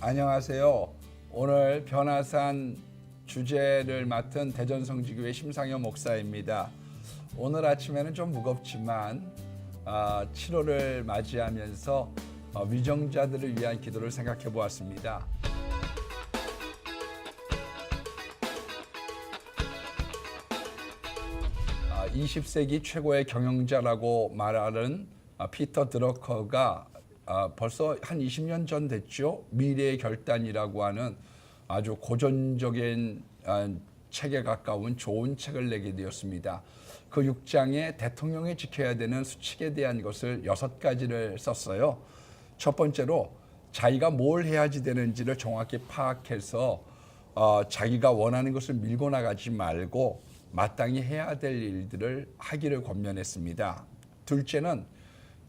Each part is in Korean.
안녕하세요. 오늘 변화산 주제를 맡은 대전성지교회 심상현 목사입니다. 오늘 아침에는 좀 무겁지만 7월을 맞이하면서 위정자들을 위한 기도를 생각해 보았습니다. 20세기 최고의 경영자라고 말하는 피터 드러커가 벌써 한 20년 전 됐죠. 미래의 결단이라고 하는 아주 고전적인 책에 가까운 좋은 책을 내게 되었습니다. 그 6장에 대통령이 지켜야 되는 수칙에 대한 것을 6가지를 썼어요. 첫 번째로 자기가 뭘 해야지 되는지를 정확히 파악해서 자기가 원하는 것을 밀고 나가지 말고 마땅히 해야 될 일들을 하기를 권면했습니다. 둘째는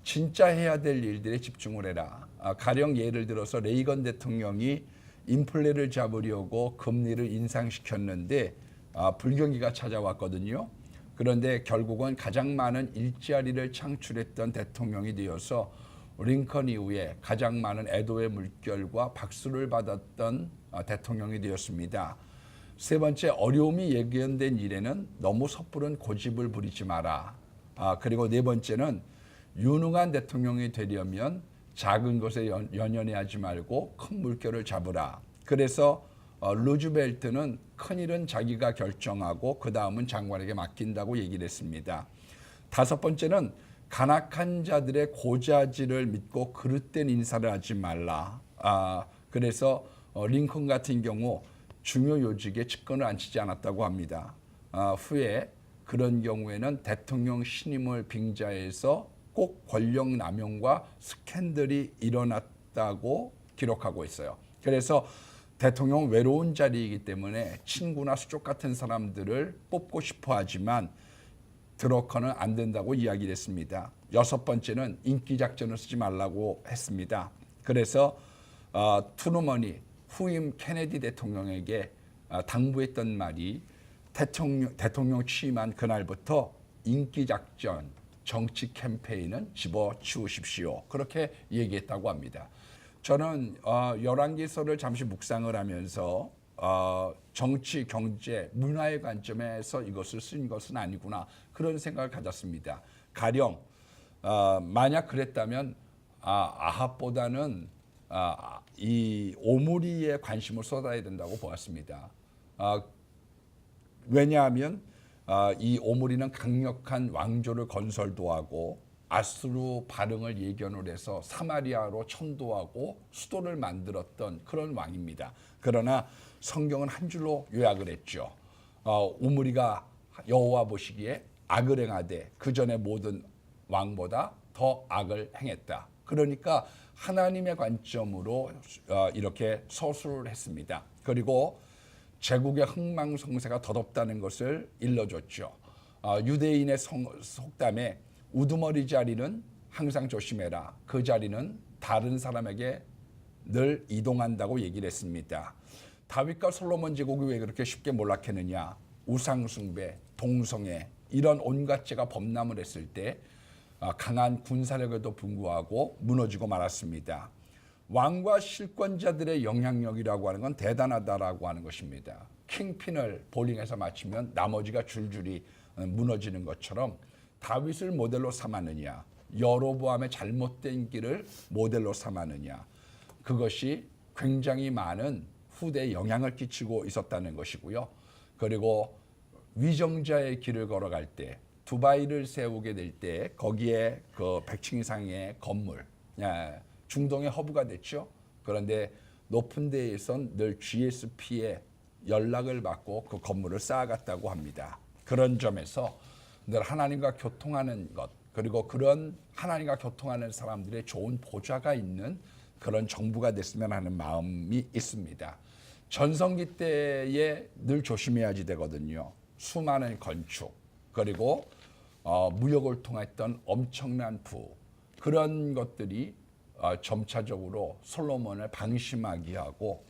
진짜 해야 될 일들에 집중을 해라. 가령 예를 들어서 레이건 대통령이 인플레를 잡으려고 금리를 인상시켰는데 불경기가 찾아왔거든요. 그런데 결국은 가장 많은 일자리를 창출했던 대통령이 되어서 링컨 이후에 가장 많은 애도의 물결과 박수를 받았던 대통령이 되었습니다. 세 번째, 어려움이 예견된 일에는 너무 섣부른 고집을 부리지 마라. 그리고 네 번째는 유능한 대통령이 되려면 작은 것에 연연해하지 말고 큰 물결을 잡으라. 그래서 루즈벨트는 큰일은 자기가 결정하고 그 다음은 장관에게 맡긴다고 얘기를 했습니다. 다섯 번째는 간악한 자들의 고자질을 믿고 그릇된 인사를 하지 말라. 그래서 링컨 같은 경우 중요 요직에 직권을 앉히지 않았다고 합니다. 후에 그런 경우에는 대통령 신임을 빙자해서 꼭 권력 남용과 스캔들이 일어났다고 기록하고 있어요. 그래서 대통령 외로운 자리이기 때문에 친구나 수족 같은 사람들을 뽑고 싶어 하지만 드러커는 안 된다고 이야기를 했습니다. 여섯 번째는 인기 작전을 쓰지 말라고 했습니다. 그래서 트루먼이 후임 케네디 대통령에게 당부했던 말이 대통령 취임한 그날부터 인기 작전, 정치 캠페인은 집어치우십시오. 그렇게 얘기했다고 합니다. 저는 열왕기서를 잠시 묵상을 하면서 정치, 경제, 문화의 관점에서 이것을 쓴 것은 아니구나 그런 생각을 가졌습니다. 가령 만약 그랬다면 아합보다는 이 오므리에 관심을 쏟아야 된다고 보았습니다. 왜냐하면 이 오므리는 강력한 왕조를 건설도 하고 아수르 발흥을 예견을 해서 사마리아로 천도하고 수도를 만들었던 그런 왕입니다. 그러나 성경은 한 줄로 요약을 했죠. 오므리가 여호와 보시기에 악을 행하되 그 전에 모든 왕보다 더 악을 행했다. 그러니까 하나님의 관점으로 이렇게 서술을 했습니다. 그리고 제국의 흥망성쇠가 덧없다는 것을 일러줬죠. 유대인의 속담에 우두머리 자리는 항상 조심해라. 그 자리는 다른 사람에게 늘 이동한다고 얘기를 했습니다. 다윗과 솔로몬 제국이 왜 그렇게 쉽게 몰락했느냐. 우상숭배, 동성애 이런 온갖 죄가 범람을 했을 때 강한 군사력에도 불구하고 무너지고 말았습니다. 왕과 실권자들의 영향력이라고 하는 건 대단하다라고 하는 것입니다. 킹핀을 볼링에서 맞추면 나머지가 줄줄이 무너지는 것처럼 다윗을 모델로 삼았느냐, 여로보암의 잘못된 길을 모델로 삼았느냐, 그것이 굉장히 많은 후대에 영향을 끼치고 있었다는 것이고요. 그리고 위정자의 길을 걸어갈 때 두바이를 세우게 될 때 거기에 그 100층 이상의 건물, 중동의 허브가 됐죠. 그런데 높은 데에선 늘 GSP에 연락을 받고 그 건물을 쌓아갔다고 합니다. 그런 점에서 늘 하나님과 교통하는 것, 그리고 그런 하나님과 교통하는 사람들의 좋은 보좌가 있는 그런 정부가 됐으면 하는 마음이 있습니다. 전성기 때에 늘 조심해야지 되거든요. 수많은 건축, 그리고 무역을 통했던 엄청난 부, 그런 것들이 점차적으로 솔로몬을 방심하게 하고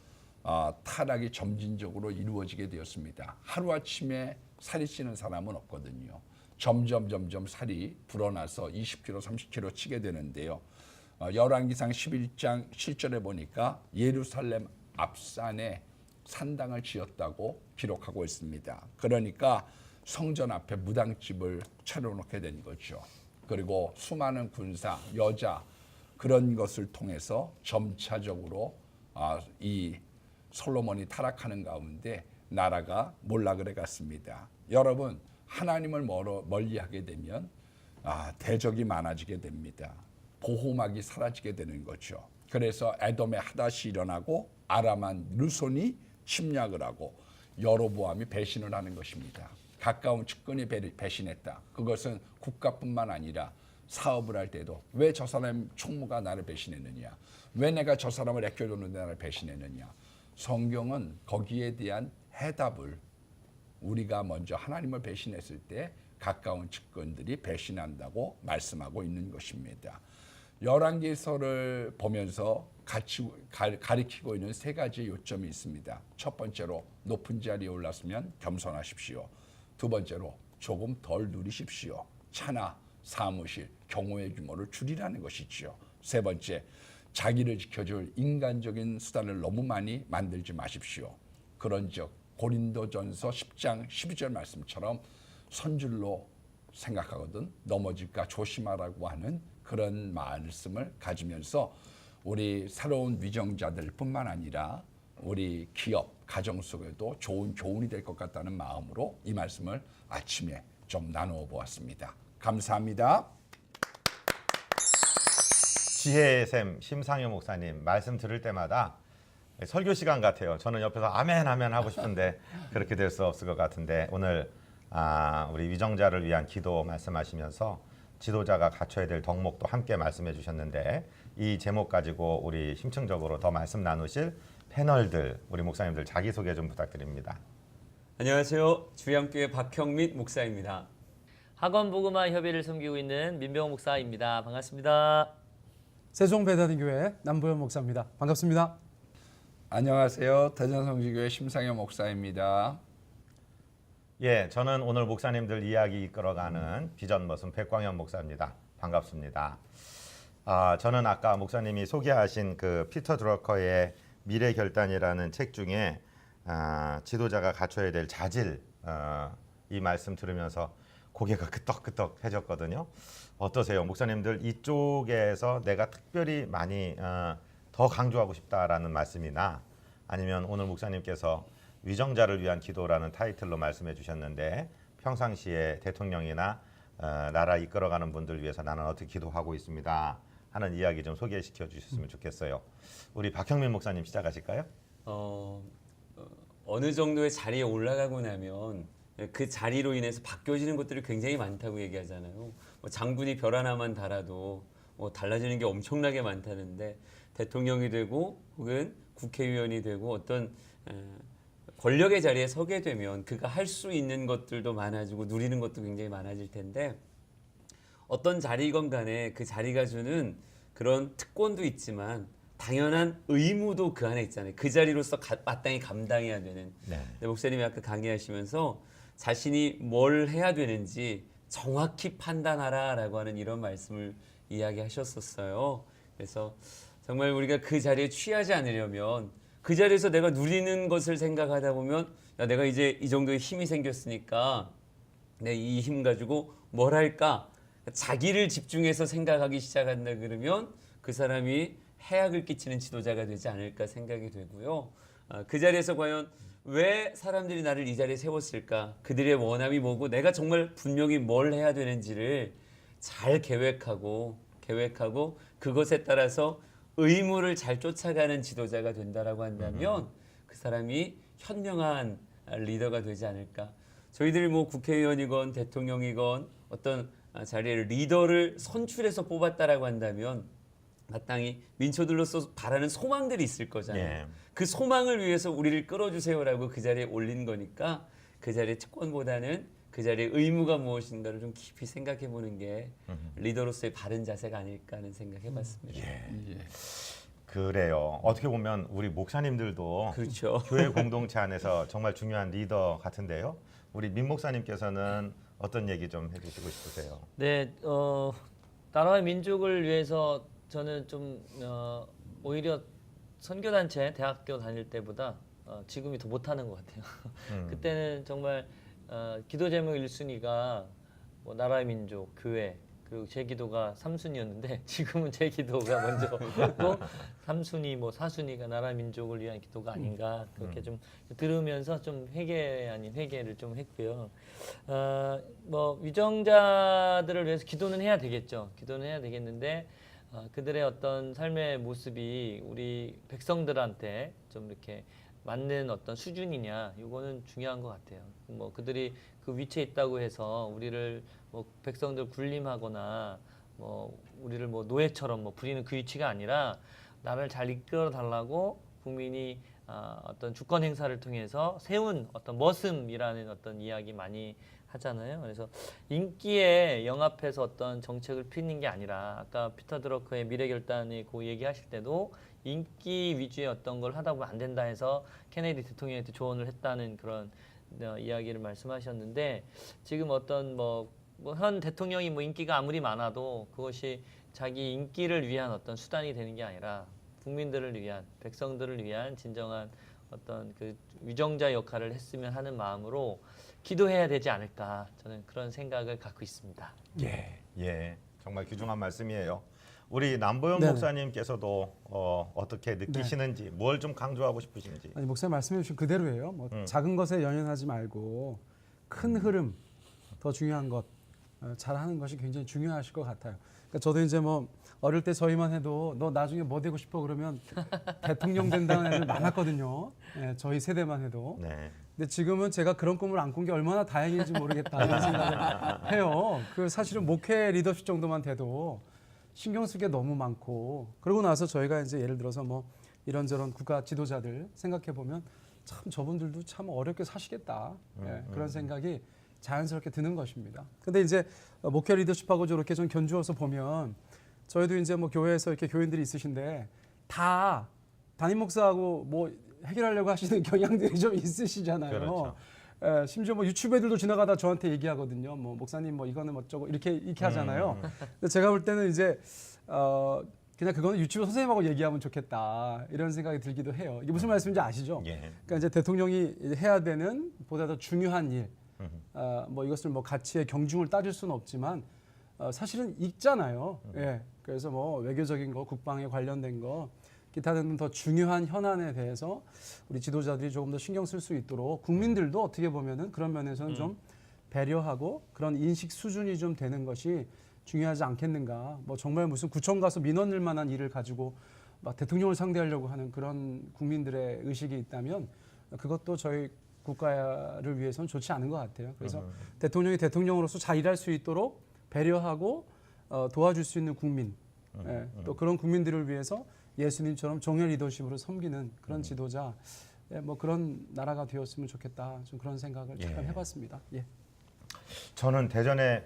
타락이 점진적으로 이루어지게 되었습니다. 하루아침에 살이 찌는 사람은 없거든요. 점점 살이 불어나서 20kg, 30kg 찌게 되는데요. 열왕기상 11장 7절에 보니까 예루살렘 앞산에 산당을 지었다고 기록하고 있습니다. 그러니까 성전 앞에 무당집을 차려놓게 된 거죠. 그리고 수많은 군사, 여자 그런 것을 통해서 점차적으로 이 솔로몬이 타락하는 가운데 나라가 몰락을 해갔습니다. 여러분, 하나님을 멀리하게 되면 대적이 많아지게 됩니다. 보호막이 사라지게 되는 거죠. 그래서 에돔의 하닷이 일어나고 아람한 르손이 침략을 하고 여로보암이 배신을 하는 것입니다. 가까운 측근이 배신했다. 그것은 국가뿐만 아니라 사업을 할 때도 왜 저 사람 총무가 나를 배신했느냐, 왜 내가 저 사람을 아껴줬는데 나를 배신했느냐. 성경은 거기에 대한 해답을 우리가 먼저 하나님을 배신했을 때 가까운 측근들이 배신한다고 말씀하고 있는 것입니다. 열왕기서를 보면서 같이 가리키고 있는 세 가지 요점이 있습니다. 첫 번째로 높은 자리에 올랐으면 겸손하십시오. 두 번째로 조금 덜 누리십시오. 차나 사무실, 경호의 규모를 줄이라는 것이지요. 세 번째, 자기를 지켜줄 인간적인 수단을 너무 많이 만들지 마십시오. 그런즉 고린도전서 10장 12절 말씀처럼 선줄로 생각하거든 넘어질까 조심하라고 하는 그런 말씀을 가지면서 우리 새로운 위정자들 뿐만 아니라 우리 기업, 가정 속에도 좋은 교훈이 될 것 같다는 마음으로 이 말씀을 아침에 좀 나누어 보았습니다. 감사합니다. 지혜의 샘 심상효 목사님 말씀 들을 때마다 설교 시간 같아요. 저는 옆에서 아멘 아멘 하고 싶은데 그렇게 될 수 없을 것 같은데 오늘 우리 위정자를 위한 기도 말씀하시면서 지도자가 갖춰야 될 덕목도 함께 말씀해 주셨는데 이 제목 가지고 우리 심층적으로 더 말씀 나누실 패널들 우리 목사님들 자기소개 좀 부탁드립니다. 안녕하세요. 주양교회 박형민 목사입니다. 학원복음화 협의를 섬기고 있는 민병 목사입니다. 반갑습니다. 세종배단교회 남보현 목사입니다. 반갑습니다. 안녕하세요. 대전성지교회 심상현 목사입니다. 예, 저는 오늘 목사님들 이야기 이끌어가는 비전 머슴 백광현 목사입니다. 반갑습니다. 저는 아까 목사님이 소개하신 그 피터 드러커의 미래 결단이라는 책 중에 지도자가 갖춰야 될 자질 이 말씀 들으면서 고개가 끄덕끄덕해졌거든요. 어떠세요? 목사님들 이쪽에서 내가 특별히 많이 더 강조하고 싶다라는 말씀이나 아니면 오늘 목사님께서 위정자를 위한 기도라는 타이틀로 말씀해 주셨는데 평상시에 대통령이나 나라 이끌어가는 분들 위해서 나는 어떻게 기도하고 있습니다 하는 이야기 좀 소개시켜 주셨으면 좋겠어요. 우리 박형민 목사님 시작하실까요? 어느 정도의 자리에 올라가고 나면 그 자리로 인해서 바뀌어지는 것들이 굉장히 많다고 얘기하잖아요. 장군이 별 하나만 달아도 달라지는 게 엄청나게 많다는데 대통령이 되고 혹은 국회의원이 되고 어떤 권력의 자리에 서게 되면 그가 할 수 있는 것들도 많아지고 누리는 것도 굉장히 많아질 텐데 어떤 자리건 간에 그 자리가 주는 그런 특권도 있지만 당연한 의무도 그 안에 있잖아요. 그 자리로서 마땅히 감당해야 되는. 네. 목사님이 아까 강의하시면서 자신이 뭘 해야 되는지 정확히 판단하라라고 하는 이런 말씀을 이야기하셨었어요. 그래서 정말 우리가 그 자리에 취하지 않으려면 그 자리에서 내가 누리는 것을 생각하다 보면 야, 내가 이제 이 정도의 힘이 생겼으니까 내 이 힘 가지고 뭘 할까? 자기를 집중해서 생각하기 시작한다 그러면 그 사람이 해악을 끼치는 지도자가 되지 않을까 생각이 되고요. 그 자리에서 과연 왜 사람들이 나를 이 자리에 세웠을까? 그들의 원함이 뭐고 내가 정말 분명히 뭘 해야 되는지를 잘 계획하고 그것에 따라서 의무를 잘 쫓아가는 지도자가 된다라고 한다면 그 사람이 현명한 리더가 되지 않을까. 저희들이 뭐 국회의원이건 대통령이건 어떤 자리에 리더를 선출해서 뽑았다라고 한다면 마땅히 민초들로서 바라는 소망들이 있을 거잖아요. 예. 그 소망을 위해서 우리를 끌어주세요라고 그 자리에 올린 거니까 그 자리의 특권보다는 그 자리의 의무가 무엇인가를 좀 깊이 생각해 보는 게 리더로서의 바른 자세가 아닐까 하는 생각해 봤습니다. 예. 그래요. 어떻게 보면 우리 목사님들도 그렇죠. 교회 공동체 안에서 정말 중요한 리더 같은데요. 우리 민 목사님께서는 어떤 얘기 좀 해주시고 싶으세요? 네, 나라와 민족을 위해서 저는 좀 오히려 선교단체 대학교 다닐 때보다 지금이 더 못하는 것 같아요. 그때는 정말 기도 제목 1순위가 뭐 나라의 민족, 교회 그리고 제 기도가 3순위였는데 지금은 제 기도가 먼저 고 3순위, 뭐 4순위가 나라 민족을 위한 기도가 아닌가 그렇게 좀 들으면서 좀 회개 아닌 회개를 좀 했고요. 뭐 위정자들을 위해서 기도는 해야 되겠죠. 기도는 해야 되겠는데 그들의 어떤 삶의 모습이 우리 백성들한테 좀 이렇게 맞는 어떤 수준이냐 이거는 중요한 것 같아요. 뭐 그들이 그 위치에 있다고 해서 우리를 뭐 백성들 군림하거나 뭐 우리를 뭐 노예처럼 뭐 부리는 그 위치가 아니라 나를 잘 이끌어 달라고 국민이 어떤 주권 행사를 통해서 세운 어떤 머슴이라는 어떤 이야기 많이 하잖아요. 그래서 인기에 영합해서 어떤 정책을 피는 게 아니라 아까 피터 드러커의 미래결단의 그 얘기하실 때도 인기 위주의 어떤 걸 하다 보면 안 된다 해서 케네디 대통령한테 조언을 했다는 그런 이야기를 말씀하셨는데 지금 어떤 뭐 현 대통령이 뭐 인기가 아무리 많아도 그것이 자기 인기를 위한 어떤 수단이 되는 게 아니라 국민들을 위한 백성들을 위한 진정한 어떤 그 위정자 역할을 했으면 하는 마음으로 기도해야 되지 않을까 저는 그런 생각을 갖고 있습니다. 예, 정말 귀중한 말씀이에요. 우리 남보영 네네. 목사님께서도 어떻게 느끼시는지 뭘 좀 강조하고 싶으신지. 아니 목사님 말씀해 주신 그대로예요. 뭐 작은 것에 연연하지 말고 큰 흐름 더 중요한 것 잘하는 것이 굉장히 중요하실 것 같아요. 그러니까 저도 이제 뭐 어릴 때 저희만 해도 너 나중에 뭐 되고 싶어 그러면 대통령 된다는 애들 많았거든요. 예, 저희 세대만 해도. 네. 근데 지금은 제가 그런 꿈을 안 꾼 게 얼마나 다행인지 모르겠다 이런 생각을 해요. 그 사실은 목회 리더십 정도만 돼도 신경 쓸 게 너무 많고 그러고 나서 저희가 이제 예를 들어서 뭐 이런저런 국가 지도자들 생각해 보면 참 저분들도 참 어렵게 사시겠다 그런 생각이 자연스럽게 드는 것입니다. 근데 이제 목회 리더십하고 저렇게 좀 견주어서 보면 저희도 이제 뭐 교회에서 이렇게 교인들이 있으신데 다 담임 목사하고 뭐 해결하려고 하시는 경향들이 좀 있으시잖아요. 그렇죠. 심지어 뭐 유튜브 애들도 지나가다 저한테 얘기하거든요. 뭐 목사님 뭐 이거는 어쩌고 이렇게 하잖아요. 근데 제가 볼 때는 이제 그냥 그거는 유튜브 선생님하고 얘기하면 좋겠다 이런 생각이 들기도 해요. 이게 무슨 말씀인지 아시죠? 예. 그러니까 이제 대통령이 해야 되는 보다 더 중요한 일, 뭐 이것을 뭐 가치의 경중을 따질 수는 없지만 사실은 있잖아요. 예. 그래서 뭐 외교적인 거, 국방에 관련된 거, 기타 등등 더 중요한 현안에 대해서 우리 지도자들이 조금 더 신경 쓸 수 있도록 국민들도 어떻게 보면은 그런 면에서는 좀 배려하고 그런 인식 수준이 좀 되는 것이 중요하지 않겠는가. 뭐 정말 무슨 구청 가서 민원 낼 만한 일을 가지고 막 대통령을 상대하려고 하는 그런 국민들의 의식이 있다면 그것도 저희 국가를 위해서는 좋지 않은 것 같아요. 그래서 대통령이 대통령으로서 잘 일할 수 있도록 배려하고 도와줄 수 있는 국민, 또 그런 국민들을 위해서 예수님처럼 종혈 리더십으로 섬기는 그런 지도자, 뭐 그런 나라가 되었으면 좋겠다. 좀 그런 생각을 잠깐 해봤습니다. 예. 저는 대전에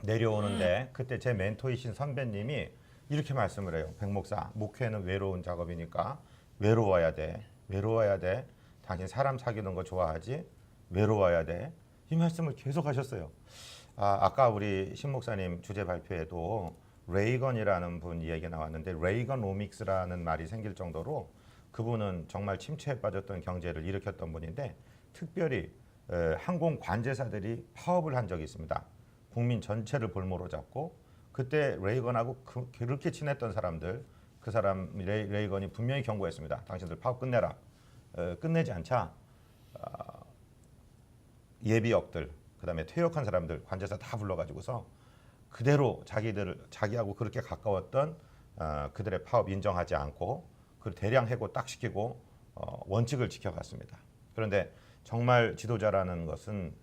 내려오는데 그때 제 멘토이신 선배님이 이렇게 말씀을 해요. 백 목사, 목회는 외로운 작업이니까 외로워야 돼. 외로워야 돼. 당신 사람 사귀는 거 좋아하지? 외로워야 돼. 이 말씀을 계속 하셨어요. 아까 우리 신 목사님 주제 발표에도 레이건이라는 분 이야기 나왔는데 레이건오믹스라는 말이 생길 정도로 그분은 정말 침체에 빠졌던 경제를 일으켰던 분인데 특별히 항공 관제사들이 파업을 한 적이 있습니다. 국민 전체를 볼모로 잡고 그때 레이건하고 그렇게 친했던 사람들 그 사람 레이건이 분명히 경고했습니다. 당신들 파업 끝내라. 끝내지 않자 예비역들 그다음에 퇴역한 사람들 관제사 다 불러가지고서 그대로 자기하고 그렇게 가까웠던 그들의 파업 인정하지 않고 그 대량 해고 딱 시키고 원칙을 지켜갔습니다. 그런데 정말 지도자라는 것은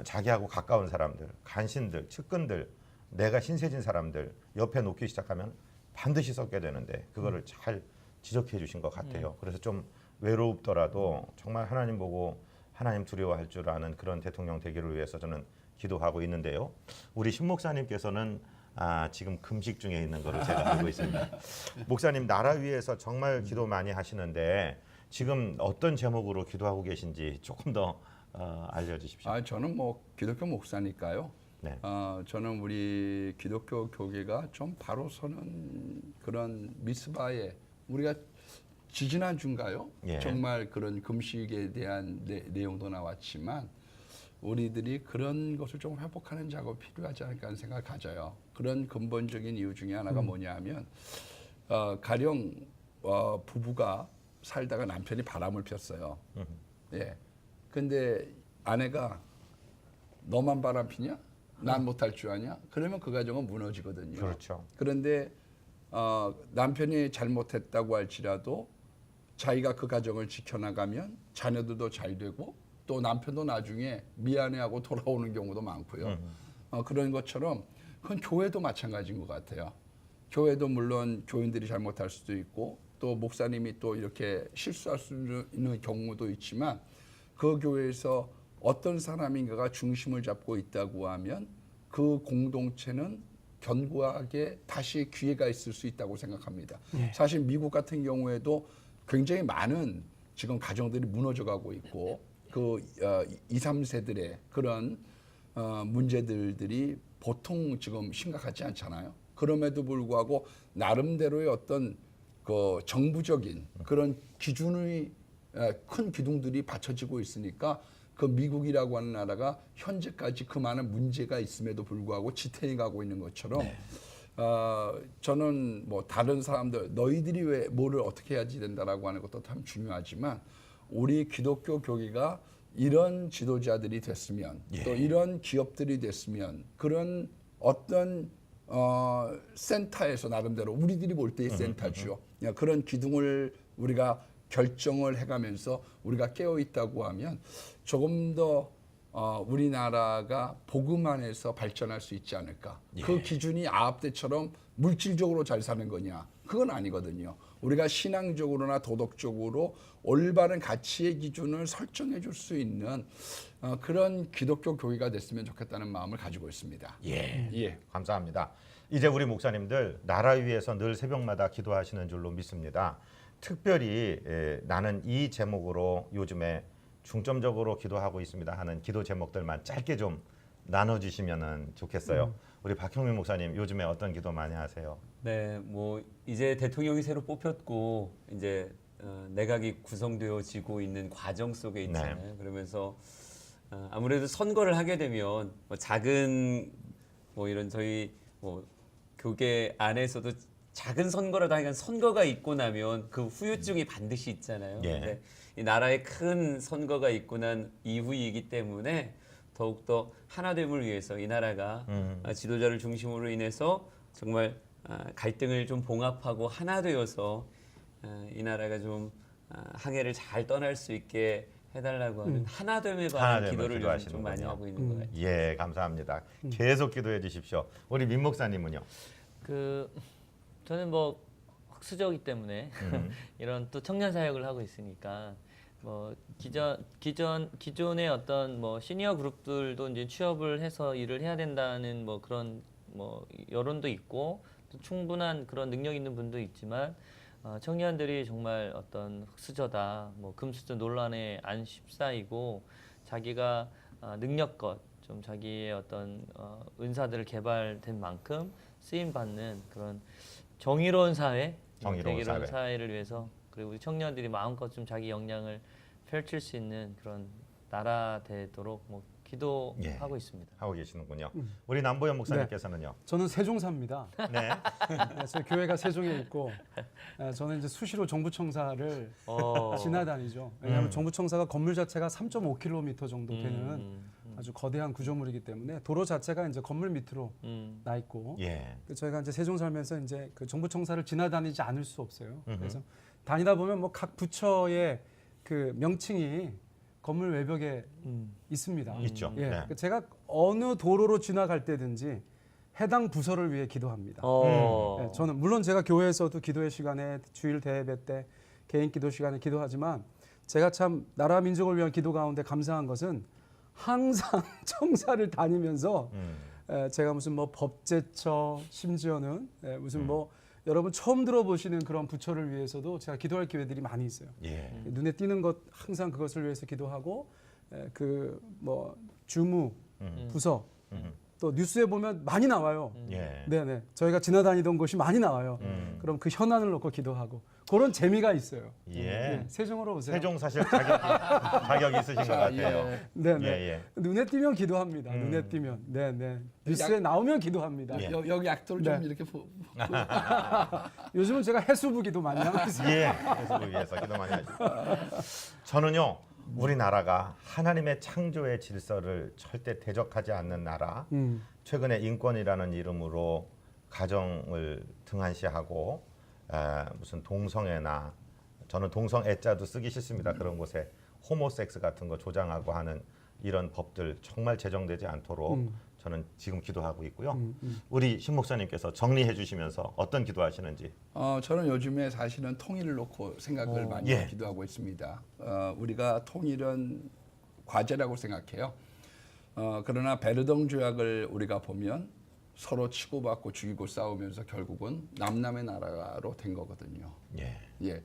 자기하고 가까운 사람들, 간신들, 측근들, 내가 신세진 사람들 옆에 놓기 시작하면 반드시 섞게 되는데 그거를 잘 지적해 주신 것 같아요. 그래서 좀 외롭더라도 정말 하나님 보고 하나님 두려워할 줄 아는 그런 대통령 되기를 위해서 저는 기도하고 있는데요. 우리 신 목사님께서는 지금 금식 중에 있는 거를 제가 알고 있습니다. 목사님 나라 위해서 정말 기도 많이 하시는데 지금 어떤 제목으로 기도하고 계신지 조금 더 알려주십시오. 저는 뭐 기독교 목사니까요. 네. 저는 우리 기독교 교계가 좀 바로 서는 그런 미스바에 우리가 지지난주인가요? 예. 정말 그런 금식에 대한 내용도 나왔지만 우리들이 그런 것을 좀 회복하는 작업이 필요하지 않을까 하는 생각을 가져요. 그런 근본적인 이유 중에 하나가 뭐냐 하면 가령 부부가 살다가 남편이 바람을 폈어요. 예. 근데 아내가 너만 바람 피냐? 난 못할 줄 아냐? 그러면 그 가정은 무너지거든요. 그렇죠. 그런데 남편이 잘못했다고 할지라도 자기가 그 가정을 지켜나가면 자녀들도 잘 되고 또 남편도 나중에 미안해하고 돌아오는 경우도 많고요. 그런 것처럼 그건 교회도 마찬가지인 것 같아요. 교회도 물론 교인들이 잘못할 수도 있고 또 목사님이 또 이렇게 실수할 수 있는 경우도 있지만 그 교회에서 어떤 사람인가가 중심을 잡고 있다고 하면 그 공동체는 견고하게 다시 기회가 있을 수 있다고 생각합니다. 사실 미국 같은 경우에도 굉장히 많은 지금 가정들이 무너져가고 있고 그 2, 3세들의 그런 문제들이 보통 지금 심각하지 않잖아요. 그럼에도 불구하고 나름대로의 어떤 그 정부적인 그런 기준의 큰 기둥들이 받쳐지고 있으니까 그 미국이라고 하는 나라가 현재까지 그 많은 문제가 있음에도 불구하고 지탱해 가고 있는 것처럼 저는 뭐 다른 사람들 너희들이 왜 뭐를 어떻게 해야지 된다라고 하는 것도 참 중요하지만 우리 기독교 교계가 이런 지도자들이 됐으면 또 이런 기업들이 됐으면 그런 어떤 센터에서 나름대로 우리들이 볼 때의 센터죠. 그런 기둥을 우리가 결정을 해가면서 우리가 깨어 있다고 하면 조금 더 우리나라가 복음 안에서 발전할 수 있지 않을까. 그 기준이 아합 때처럼 물질적으로 잘 사는 거냐. 그건 아니거든요. 우리가 신앙적으로나 도덕적으로 올바른 가치의 기준을 설정해 줄 수 있는 그런 기독교 교회가 됐으면 좋겠다는 마음을 가지고 있습니다. 예. 감사합니다. 이제 우리 목사님들 나라 위해서 늘 새벽마다 기도하시는 줄로 믿습니다. 특별히 나는 이 제목으로 요즘에 중점적으로 기도하고 있습니다 하는 기도 제목들만 짧게 좀 나눠주시면 좋겠어요. 우리 박형민 목사님 요즘에 어떤 기도 많이 하세요? 네, 뭐 이제 대통령이 새로 뽑혔고 이제 내각이 구성되어지고 있는 과정 속에 있잖아요. 그러면서 아무래도 선거를 하게 되면 뭐 작은 뭐 이런 저희 뭐 교계 안에서도 작은 선거라도 하여간 선거가 있고 나면 그 후유증이 반드시 있잖아요. 예. 근데 이 나라에 큰 선거가 있고 난 이후이기 때문에 더욱더 하나됨을 위해서 이 나라가 지도자를 중심으로 인해서 정말 갈등을 좀 봉합하고 하나 되어서 이 나라가 좀 항해를 잘 떠날 수 있게 해달라고 하는 하나됨에 관한 하나됨을 기도를 요즘 좀 많이 기도하시는군요. 하고 있는 것 같아요. 예, 감사합니다. 계속 기도해 주십시오. 우리 민 목사님은요? 저는 뭐 흑수저이기 때문에 이런 또 청년 사역을 하고 있으니까 뭐 기존의 어떤 뭐 시니어 그룹들도 이제 취업을 해서 일을 해야 된다는 뭐 그런 뭐 여론도 있고 또 충분한 그런 능력 있는 분도 있지만 청년들이 정말 어떤 흑수저다 뭐 금수저 논란에 안 휩싸이고 자기가 능력껏 좀 자기의 어떤 은사들을 개발된 만큼 쓰임 받는 그런 정의로운 사회, 정의로운 사회를 위해서 그리고 우리 청년들이 마음껏 좀 자기 역량을 펼칠 수 있는 그런 나라 되도록 뭐 기도하고 있습니다. 하고 계시는군요. 우리 남보영 목사님께서는요? 저는 세종사입니다. 네. 저희 교회가 세종에 있고 저는 이제 수시로 정부청사를 지나다니죠. 왜냐하면 정부청사가 건물 자체가 3.5km 정도 되는 아주 거대한 구조물이기 때문에 도로 자체가 이제 건물 밑으로 나 있고 예. 저희가 이제 세종 살면서 이제 그 정부청사를 지나다니지 않을 수 없어요. 그래서 다니다 보면 뭐 각 부처의 그 명칭이 건물 외벽에 있습니다. 있죠. 예. 네. 제가 어느 도로로 지나갈 때든지 해당 부서를 위해 기도합니다. 예, 저는 물론 제가 교회에서도 기도의 시간에 주일 대예배 때 개인 기도 시간에 기도하지만 제가 참 나라 민족을 위한 기도 가운데 감사한 것은 항상 청사를 다니면서 제가 무슨 뭐 법제처 심지어는 무슨 뭐 여러분 처음 들어보시는 그런 부처를 위해서도 제가 기도할 기회들이 많이 있어요. 예. 눈에 띄는 것 항상 그것을 위해서 기도하고 그 뭐 주무 부서 또 뉴스에 보면 많이 나와요. 예. 네네. 저희가 지나다니던 곳이 많이 나와요. 그럼 그 현안을 놓고 기도하고 그런 재미가 있어요. 예. 세종으로 오세요. 세종 사실 자격이 있으신 것 같아요. 네네. 예. 눈에 띄면 기도합니다. 눈에 띄면. 네네. 뉴스에 나오면 기도합니다. 예. 여기 악도를 네. 좀 이렇게 요즘은 제가 해수부 기도 많이 하고 있어요. 예. 그래서 위해서 기도 많이 하시고. 저는요. 우리나라가 하나님의 창조의 질서를 절대 대적하지 않는 나라. 최근에 인권이라는 이름으로 가정을 등한시하고 무슨 동성애나 저는 동성애자도 쓰기 싫습니다. 그런 곳에 호모섹스 같은 거 조장하고 하는 이런 법들 정말 제정되지 않도록 저는 지금 기도하고 있고요. 우리 신 목사님께서 정리해 주시면서 어떤 기도하시는지. 저는 요즘에 사실은 통일을 놓고 생각을 많이 예. 기도하고 있습니다. 우리가 통일은 과제라고 생각해요. 그러나 베르동 조약을 우리가 보면 서로 치고받고 죽이고 싸우면서 결국은 남남의 나라로 된 거거든요. 예. 예,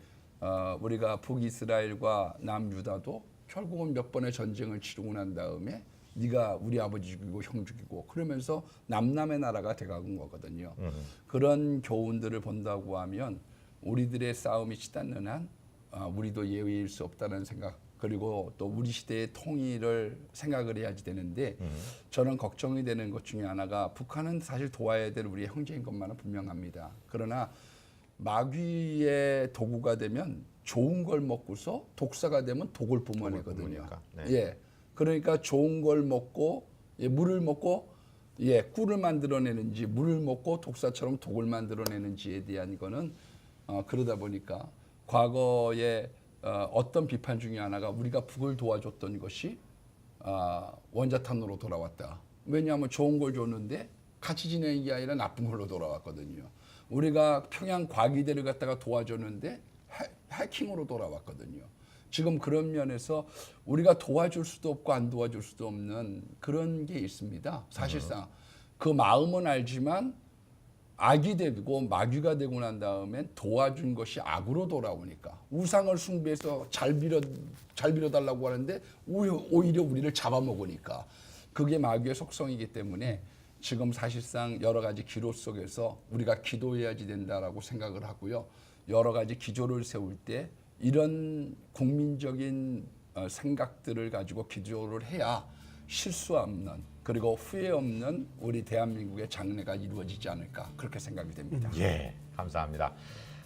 우리가 북이스라엘과 남유다도 결국은 몇 번의 전쟁을 치르고 난 다음에 네가 우리 아버지 죽이고 형 죽이고 그러면서 남남의 나라가 돼가는 거거든요. 그런 교훈들을 본다고 하면 우리들의 싸움이 치닫는 한 우리도 예외일 수 없다는 생각 그리고 또 우리 시대의 통일을 생각을 해야지 되는데 저는 걱정이 되는 것 중에 하나가 북한은 사실 도와야 될 우리의 형제인 것만은 분명합니다. 그러나 마귀의 도구가 되면 좋은 걸 먹고서 독사가 되면 독을 뿜어내거든요. 뿜으니까. 네. 예, 그러니까 좋은 걸 먹고 물을 먹고 꿀을 만들어내는지 물을 먹고 독사처럼 독을 만들어내는지에 대한 이거는 그러다 보니까 과거에 어떤 비판 중에 하나가 우리가 북을 도와줬던 것이 원자탄으로 돌아왔다. 왜냐하면 좋은 걸 줬는데 같이 지내는 게 아니라 나쁜 걸로 돌아왔거든요. 우리가 평양 과기대를 갖다가 도와줬는데 해킹으로 돌아왔거든요. 지금 그런 면에서 우리가 도와줄 수도 없고 안 도와줄 수도 없는 그런 게 있습니다. 사실상 그 마음은 알지만 악이 되고 마귀가 되고 난 다음엔 도와준 것이 악으로 돌아오니까 우상을 숭배해서 잘 빌어달라고 하는데 오히려 우리를 잡아먹으니까 그게 마귀의 속성이기 때문에 지금 사실상 여러 가지 기도 속에서 우리가 기도해야지 된다라고 생각을 하고요. 여러 가지 기조를 세울 때 이런 국민적인 생각들을 가지고 기도를 해야 실수 없는 그리고 후회 없는 우리 대한민국의 장래가 이루어지지 않을까 그렇게 생각이 됩니다. 예, 감사합니다.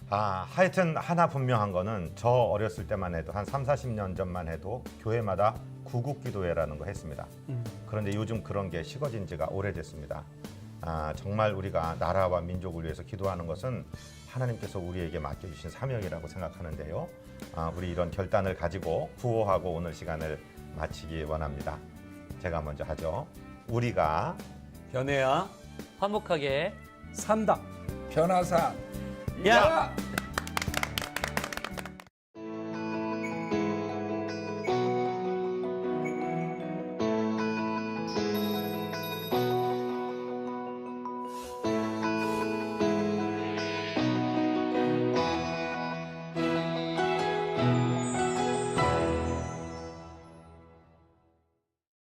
하여튼 하나 분명한 거는 저 어렸을 때만 해도 한 3, 40년 전만 해도 교회마다 구국기도회라는 거 했습니다. 그런데 요즘 그런 게 식어진 지가 오래됐습니다. 정말 우리가 나라와 민족을 위해서 기도하는 것은 하나님께서 우리에게 맡겨주신 사명이라고 생각하는데요. 우리 이런 결단을 가지고 구호하고 오늘 시간을 마치기 원합니다. 제가 먼저 하죠. 우리가 변해야 화목하게 산다. 변화사 야!